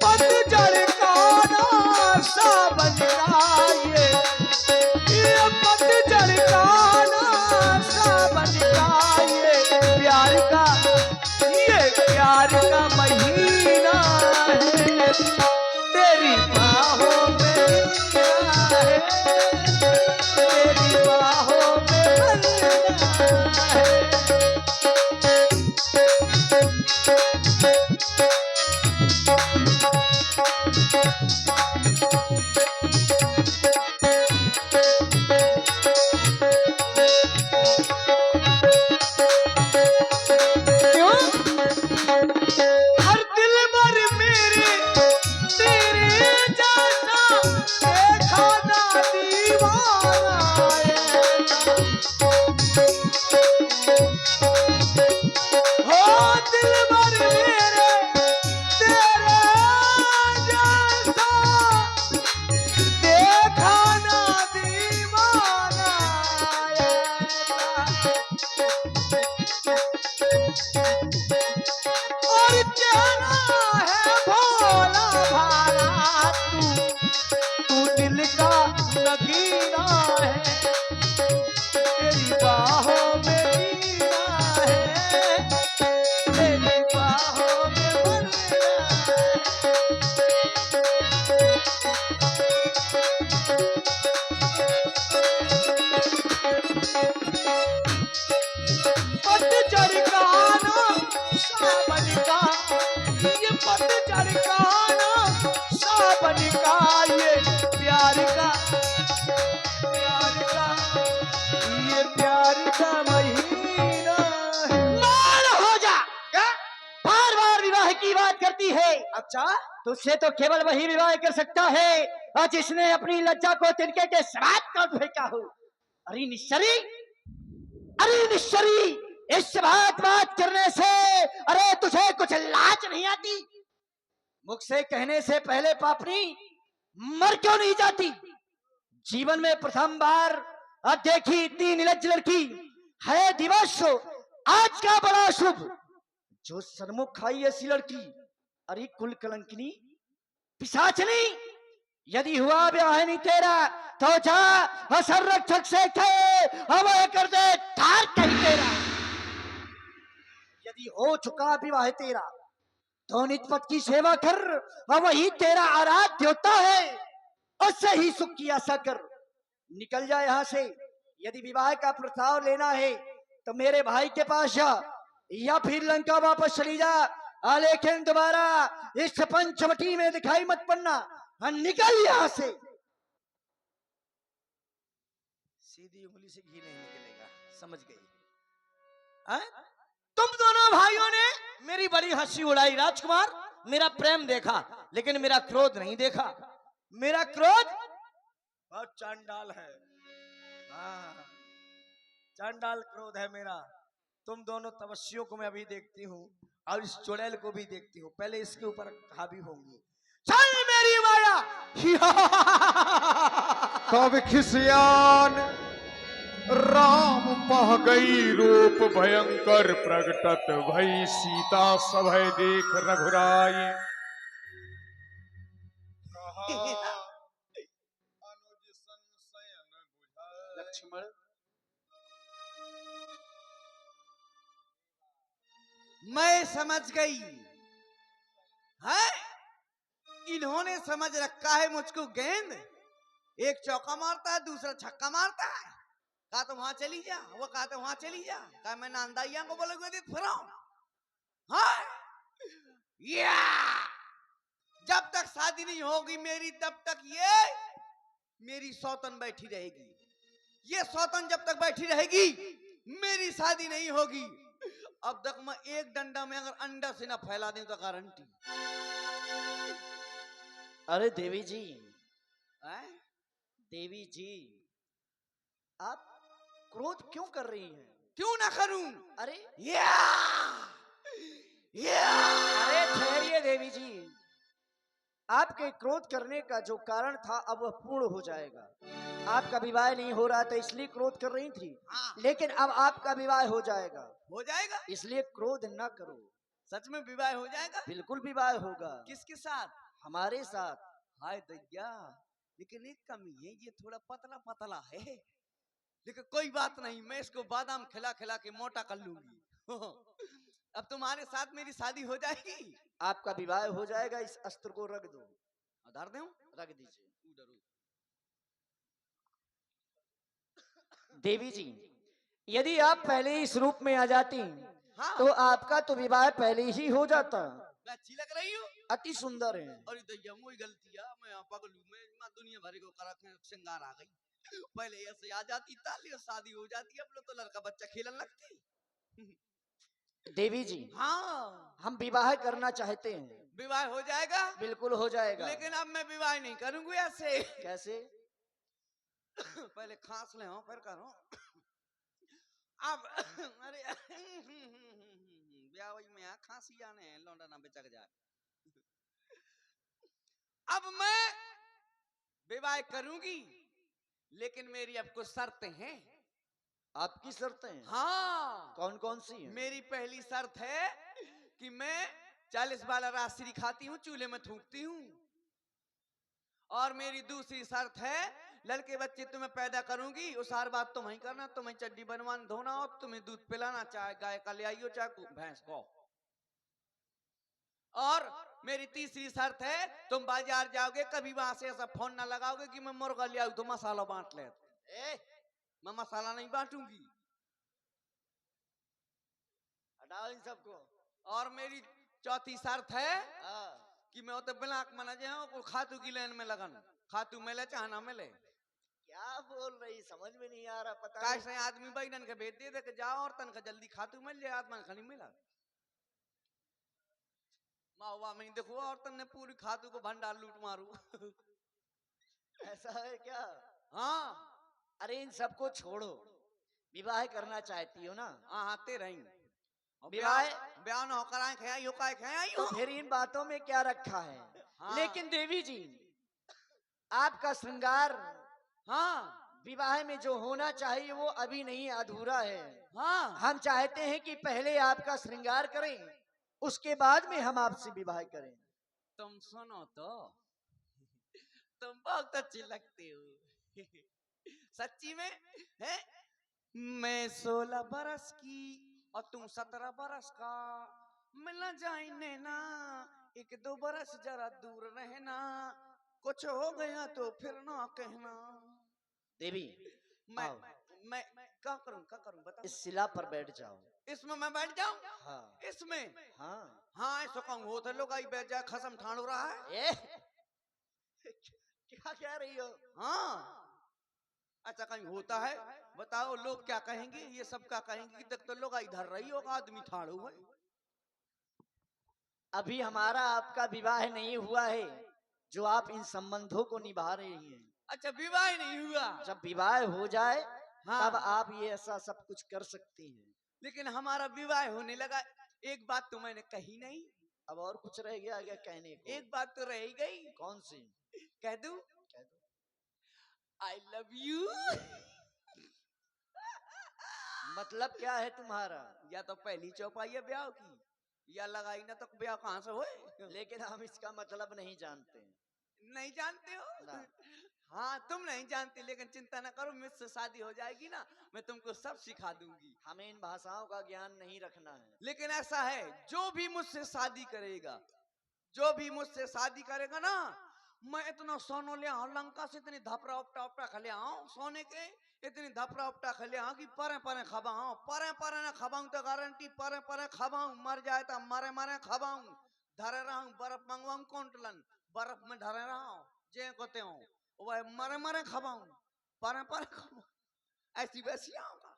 पतझड़ का नासा बन का ये पतझड़ का नासा बन का ये प्यार का महीना है, तेरी बाहों में जीना है, तेरी बाहों में मरना है। ये प्यार का महीना है। मान हो जा, क्या बार बार विवाह की बात करती है? अच्छा, तुझसे तो केवल वही विवाह कर सकता है और जिसने अपनी लज्जा को तिनके के सरात कर फेंका हो। अरे निश्चरी, अरे निश्चरी, इस बात करने से अरे तुझे कुछ लाज नहीं आती? मुख से कहने से पहले पापनी मर क्यों नहीं जाती? जीवन में प्रथम बार देखी इतनी निर्लज्ज लड़की है दिवस आज का बड़ा शुभ। जो सन्मुख आई ऐसी लड़की, अरे कुल कलंकिनी पिशाचनी, यदि हुआ ब्याह नहीं तेरा तो जा असर रक्षक से कहे हवा कर दे ठार कहीं तेरा। यदि हो चुका विवाह तेरा तो निजपत की सेवा कर और वही तेरा आराध्य होता है, उससे ही सुख की आशा कर। निकल जा यहाँ से। यदि विवाह का प्रस्ताव लेना है तो मेरे भाई के पास जा या फिर लंका वापस चली जा, लेकिन दोबारा इस पंचवटी में दिखाई मत पड़ना। निकल यहाँ से। सीधी उंगली से घी नहीं निकलेगा, समझ गई? तुम दोनों भाइयों ने मेरी बड़ी हंसी उड़ाई राजकुमार, मेरा प्रेम देखा लेकिन मेरा क्रोध नहीं देखा। मेरा क्रोध बहुत चांडाल है, हाँ चांडाल क्रोध है मेरा। तुम दोनों तपस्वियों को मैं अभी देखती हूँ और इस चुड़ैल को भी देखती हूँ, पहले इसके ऊपर हावी होंगी। चल मेरी माया। तब खिसियान राम पह गई रूप भयंकर प्रगटत भई सीता सभय देख रघुराई। लक्ष्मण, मैं समझ गई है, इन्होंने समझ रखा है मुझको गेंद। एक चौका मारता है, दूसरा छक्का मारता है। कहा तो वहां चली जा, वो कहा तो वहां चली जा। कहा मैं नांदाइया को बोलोगे फिर हाँ या जब तक शादी नहीं होगी मेरी तब तक ये मेरी सौतन बैठी रहेगी। ये सौतन जब तक बैठी रहेगी मेरी शादी नहीं होगी। अब तक मैं एक डंडा में अगर अंडा से ना फैला दूं तो गारंटी। अरे देवी जी, है? देवी जी आप क्रोध क्यों कर रही हैं? क्यों ना करूं? अरे या अरे ठहरिए देवी जी, आपके क्रोध करने का जो कारण था अब वह पूर्ण हो जाएगा। आपका विवाह नहीं हो रहा था इसलिए क्रोध कर रही थी, हाँ। लेकिन अब आपका विवाह हो जाएगा, हो जाएगा। इसलिए क्रोध न करो। सच में विवाह हो जाएगा? बिल्कुल विवाह होगा। किसके साथ? हमारे साथ। हाय दैया, लेकिन एक कमी है, ये थोड़ा पतला पतला है। लेकिन कोई बात नहीं, मैं इसको बादाम खिला खिला के मोटा कर लूंगी। अब तुम्हारे साथ मेरी शादी हो जाएगी। आपका विवाह हो जाएगा। इस अस्त्र को रख दो। धर दूं? रख दीजिए। देवी जी, यदि आप पहले इस रूप में आ जाती हाँ। तो आपका तो विवाह पहले ही हो जाता। मैं अच्छी लग रही हूँ? अति सुंदर है। अरे दैया, मोई गलती है, मैं यहाँ पगलू में मैं दुनिया भर को करा के श्रृंगार आ गई। पहले ऐसे आ जाती ताली और शादी हो जाती, अब लोग तो लड़का बच्चा खेलने लगती। देवी जी, हाँ, हम विवाह करना चाहते हैं। विवाह हो जाएगा? बिल्कुल हो जाएगा। लेकिन अब मैं विवाह नहीं करूंगी ऐसे। कैसे? पहले खांस ले फिर करो। अब अरे ब्याह में खांसी आने लौंडा ना बेचक जाए। अब मैं विवाह करूंगी, लेकिन मेरी अब कुछ शर्तें हैं। आपकी शर्तें? हाँ। कौन कौन सी हैं? मेरी पहली शर्त है कि मैं 40 वाला राशि खाती हूँ, चूल्हे में थूकती हूँ। और मेरी दूसरी शर्त है, लड़के बच्चे तुम्हें पैदा करूंगी, उस हर बात तुम्हें करना, तुम्हें चड्डी बनवान धोना और तुम्हें दूध पिलाना, चाहे गाय का ले आइयो चाहे भैंस को। और मेरी तीसरी शर्त है, तुम बाजार जाओगे कभी वहां से ऐसा फोन ना लगाओगे कि मैं मुर्गा ले आऊं तो मसाला बांट ले। मैं मसाला नहीं बांटूंगी। हटाओ इन सबको। और मेरी चौथी शर्त है हाँ। कि मैं तो ब्लाक मना जाऊं को खातू की लाइन में लगन, खातू मिले चाहे ना मिले। क्या बोल रही, समझ में नहीं आ रहा। पता कैसे आदमी बैगन के भेज दे के जाओ और तन का जल्दी खातू मिल जाए, आत्मा खनी मिला। मावा में देखो और तन ने पूरी खातू को भंडार लूट मारू। ऐसा है क्या? हाँ। अरे इन सबको छोड़ो, विवाह करना चाहती हो ना? हाँ आते रही विवाह ब्याह न होकर आए खाया यो काय खाया तो फिर इन बातों में क्या रखा है? हाँ। लेकिन देवी जी, आपका श्रृंगार हाँ विवाह में जो होना चाहिए वो अभी नहीं, अधूरा है। हाँ। हम चाहते हैं कि पहले आपका श्रृंगार करें, उसके बाद में हम आपसे विवाह करें। तुम सुनो तो, तुम बहुत अच्छी लगती हो। सच्ची में है। मैं 16 बरस की और तुम 17 बरस का, मिलना जाए ना, 1-2 बरस जरा दूर रहना, कुछ हो गया तो फिर ना कहना। देवी, मैं आओ। मैं क्या करूं बता। इस शिला पर बैठ जाओ। इसमें मैं बैठ जाऊं? हाँ। इसमें? हाँ। हाँ ऐसा कहूं हो तो लोग आई बैठ जाए, खसम ठाण हो रहा है। क्या कह रही हो? हाँ अच्छा कहीं होता है? बताओ लोग क्या कहेंगे, ये सब क्या कहेंगे कि देख तो लोग इधर रही होगा आदमी ठाड़ू है। अभी हमारा आपका विवाह नहीं हुआ है, जो आप इन संबंधों को निभा रही हैं। अच्छा विवाह नहीं हुआ? जब विवाह हो जाए हाँ। तब आप ये ऐसा सब कुछ कर सकती हैं। लेकिन हमारा विवाह होने लगा, एक बात तो मैंने कही नहीं। अब और कुछ रह गया क्या कहने को? एक बात तो रह गई। कौन सी? कह दूं? कह दो। I love you. मतलब क्या है तुम्हारा? या तो पहली चौपाई है ब्याह की, या लगाई ना तो ब्याह कहां से होए। लेकिन हम इसका मतलब नहीं जानते। नहीं जानते हो ना। हाँ तुम नहीं जानते, लेकिन चिंता ना करो, मुझसे शादी हो जाएगी ना, मैं तुमको सब सिखा दूंगी। हमें इन भाषाओं का ज्ञान नहीं रखना है। लेकिन ऐसा है, जो भी मुझसे शादी करेगा, जो भी मुझसे शादी करेगा ना, मैं इतना सोनो ले आऊं, लंका से इतनी धपरा उपटा उपटा खले आऊं सोने के, इतनी धपरा उपटा खले आऊं कि परे परे खबाऊं, परे परे ना खबाऊं तो गारंटी, परे परे खबाऊं, मर जाए तो मरे मरे खबाऊं, धरे रहूं, बर्फ मंगवाऊं कौंटलन, बर्फ में धरे रहूं जे कोते हूं, वह मरे मरे खबाऊं, परे परे खबाऊं, ऐसी वैसी आऊंगा।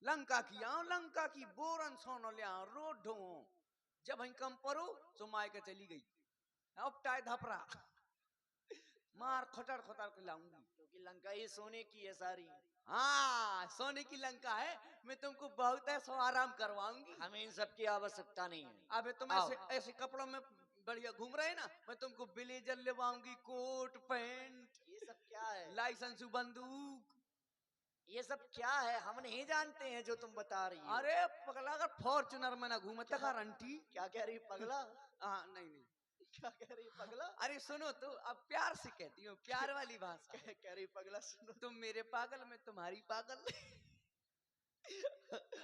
लंका की आऊं, लंका की बोरन सोनो ले आऊं, रोड ढूंढूं, जब हम कम परो तो माय के चली गई, उपटाए धपरा मार खटर खटर के लाऊंगी, क्योंकि लंका ही सोने की है सारी। हाँ सोने की लंका है, मैं तुमको बहुत ऐसा आराम करवाऊंगी। हमें इन सब की आवश्यकता नहीं है। अबे तुम आओ। ऐसे ऐसे कपड़ों में बढ़िया घूम रहे ना, मैं तुमको ब्लेजर लेवाऊंगी, कोट पैंट, ये सब क्या है? लाइसेंस बंदूक। ये सब क्या है, हम नहीं जानते हैं जो तुम बता रही हो। अरे पगला, अगर फॉर्चुनर में ना घूमता गारंटी। क्या कह रही पगला? हाँ नहीं नहीं, क्या कह रही पगला? अरे सुनो तो, अब प्यार से कहती हूँ, प्यार वाली भाषा। क्या कह रही पगला? सुनो। तुम मेरे पागल, मैं तुम्हारी पागल।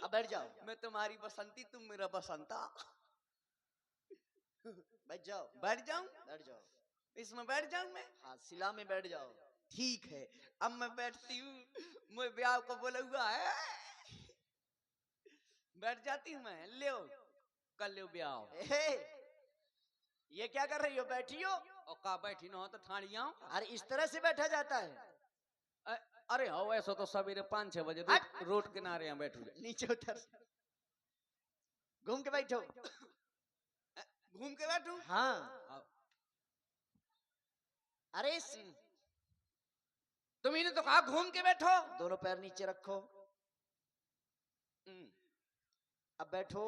अब बैठ जाओ, मैं तुम्हारी बसंती, तुम मेरा बसंता। बैठ जाओ, बैठ जाऊं? बैठ जाओ। इसमें बैठ जाऊं मैं? हाँ, सिला में बैठ जाओ। ठीक है, अब मैं बैठती हूँ। मैं ब्याह को बोला हुआ है, बैठ जाती हूँ मैं। ले कर ले ब्याह। ये क्या कर रही हो? बैठी हो? और का बैठी ना हो तो ठाड़िया। अरे इस तरह से बैठा जाता है? अरे हो, ऐसा तो सवेरे 5-6 बजे रोड किनारे यहाँ बैठू। नीचे उतर, घूम के बैठो। घूम के बैठू? हाँ। अरे तुम इन्हें तो कहा घूम के बैठो। दोनों पैर नीचे रखो। अब बैठो।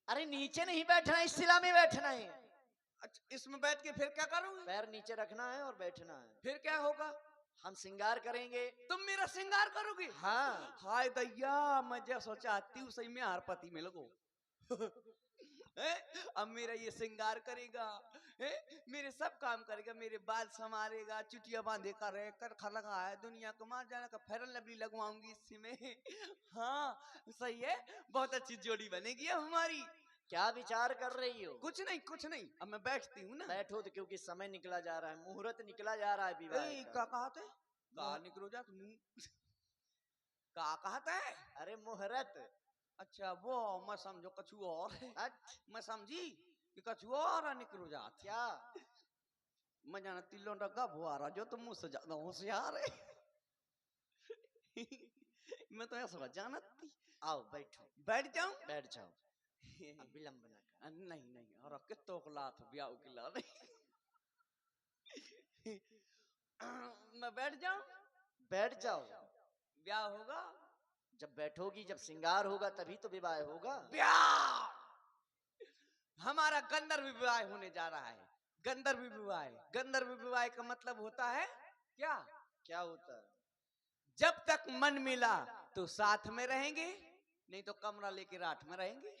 अरे नीचे नहीं बैठना, इस सिला में बैठना है। अच्छा, इसमें बैठ के फिर क्या करूंगी? पैर नीचे रखना है और बैठना है। फिर क्या होगा? हम श्रृंगार करेंगे। तुम मेरा श्रृंगार करोगे? हाँ। हाय दैया, मैं जैसा चाहती हूँ सही में हार पति मिल गो। अब मेरा ये श्रृंगार करेगा, मेरे सब काम करेगा, मेरे बाल संवारेगा, चुटिया बांधे का रहे कर लगा है, दुनिया को मार जाना का फेरन लवली लगवाऊंगी इसमें। हाँ सही है, बहुत अच्छी जोड़ी बनेगी हमारी। क्या विचार कर रही हो? कुछ नहीं कुछ नहीं, अब मैं बैठती हूँ ना। बैठो तो, क्योंकि समय निकला जा रहा है, मुहूर्त निकला जा रहा है विवाह क्या कहा थे? कहा निकलो जा तुम। क्या कहा था? अरे मुहूर्त। अच्छा वो मैं समझो कछु और है। मैं समझी कि कछु और निकलो जा। क्या? मैं जाना तिल्लों डगा बुआरा जो तुम मुझसे ज्यादा होशियार है। मैं तो ऐसा जानती। आओ बैठो। बैठ जाऊं? बैठ जाओ, अब विलंब न कर। नहीं नहीं, और कितो को लात ब्याह की ला नहीं। मैं बैठ जाऊं? बैठ जाओ। ब्याह होगा जब बैठोगी, जब श्रृंगार होगा तभी तो विवाह होगा। ब्याह, हमारा गंधर्व विवाह होने जा रहा है। गंधर्व विवाह, गंधर्व विवाह का मतलब होता है क्या? क्या होता है? जब तक मन मिला तो साथ में रहेंगे, नहीं तो कमरा लेके रात में रहेंगे।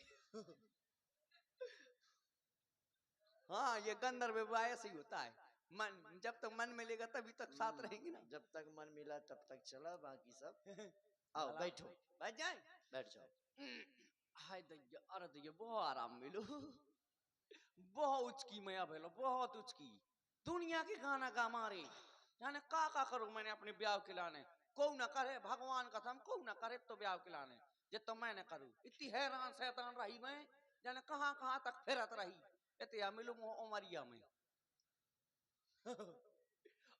हाँ, ये गंधर्व विवाह ऐसे ही होता है। मन जब तक मन मिलेगा तभी तक साथ रहेंगे ना। जब तक मन मिला तब तक चला, बाकी सब। आओ बैठो। बैठ जाए? बैठ जाओ। हाय दैया, अरे दैया बहुत आराम मिलो, बहुत उचकी मया भेलो, बहुत उचकी। दुनिया के गाना गा मारे, जाने का करूं मैंने अपने ब्याह के लाने। को ना करे, भगवान कसम को ना करे तो ब्याह के लाने, जे तो मैं न करूं। इतनी हैरान शैतान रही मैं, जाने कहां कहां तक फिरत रही। इतिया मिलू उमरिया में।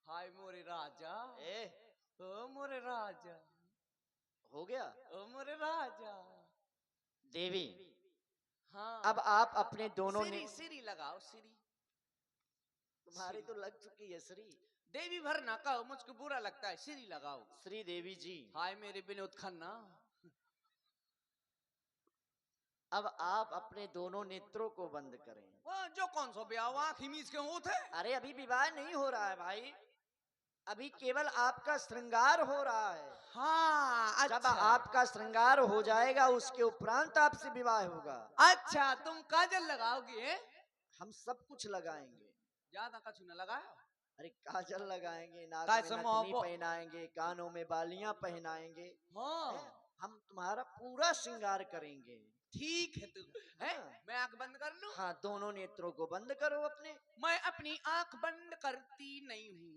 हाय मोरे राजा, ओ मोरे राजा, हो गया? ओ मोरे राजा। देवी, हाँ अब आप अपने दोनों ने सिरी लगाओ, सिरी। तुम्हारी तो लग चुकी है श्री। देवी भर ना कहो, मुझको बुरा लगता है, सिरी लगाओ। श्री देवी जी। हाय मेरे विनोद खन्ना। अब आप अपने दोनों नेत्रों को बंद करें। वो जो कौन सा ब्याह आंख मीच के होते? अरे अभी विवाह नहीं हो रहा है भाई, अभी केवल आपका श्रृंगार हो रहा है। हाँ अच्छा। जब आपका श्रृंगार हो जाएगा उसके उपरांत आपसे विवाह होगा। अच्छा, तुम काजल लगाओगे? हम सब कुछ लगाएंगे। ज्यादा कछु न लगाओ। अरे काजल लगाएंगे, नाक काय में समो नथनी वो- पहनाएंगे, कानों में बालियां पहनाएंगे। हाँ हम तुम्हारा पूरा श्रृंगार करेंगे। ठीक है। तू है, हाँ। मैं आंख बंद कर लूं? हाँ, दोनों नेत्रों को बंद करो अपने। मैं अपनी आंख बंद करती नहीं हूँ।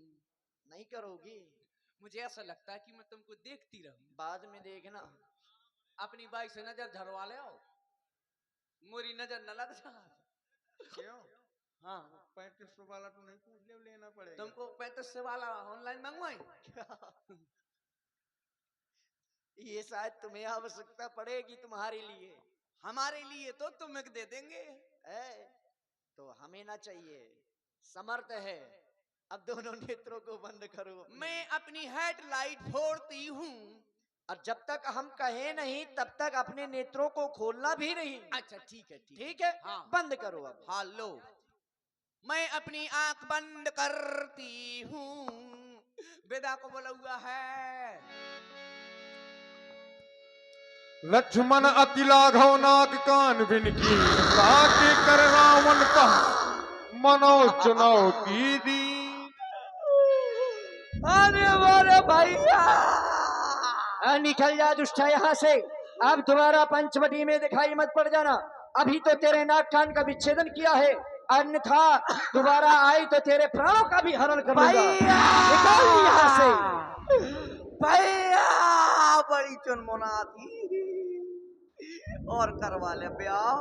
नहीं करोगी? मुझे ऐसा लगता है कि मैं तुमको देखती रहूं। बाद में देखना। अपनी बाइक से नजर झरवा ले आओ, मोरी नजर न लग जा। क्यों? हाँ 3500 वाला तो नहीं पूछ ले, लेना पड़ेगा। तुमको 3500 वाला ऑनलाइन मंगवाई? ये शायद तुम्हें आवश्यकता पड़ेगी तुम्हारे लिए। हमारे लिए तो तुम्हें दे देंगे। तो हमें ना चाहिए, समर्थ है। अब दोनों नेत्रों को बंद करो अपने। मैं अपनी हेडलाइट फोड़ती हूँ। और जब तक हम कहे नहीं तब तक अपने नेत्रों को खोलना भी नहीं। अच्छा ठीक है ठीक है, हाँ। बंद करो अब। हेलो, मैं अपनी आंख बंद करती हूँ। वेदा को बोला हुआ है। लक्ष्मण अति लाघव नाग कान बिन की ताके कर रावण का मनो चुनौती दी। अरे बोले भैया निकल जा दुष्टा यहाँ से। अब दोबारा पंचवटी में दिखाई मत पड़ जाना। अभी तो तेरे नाक कान का विच्छेदन किया है, अन्यथा दोबारा आई तो तेरे प्राणों का भी हरण कर लूंगा। निकल यहाँ से। भैया बड़ी चुनमुना थी और करवा ले ब्याह।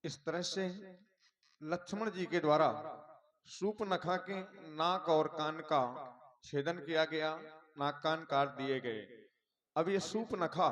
इस तरह से लक्ष्मण जी के द्वारा शूर्पणखा के नाक और कान का छेदन किया गया, नाक कान काट दिए गए। अब ये शूर्पणखा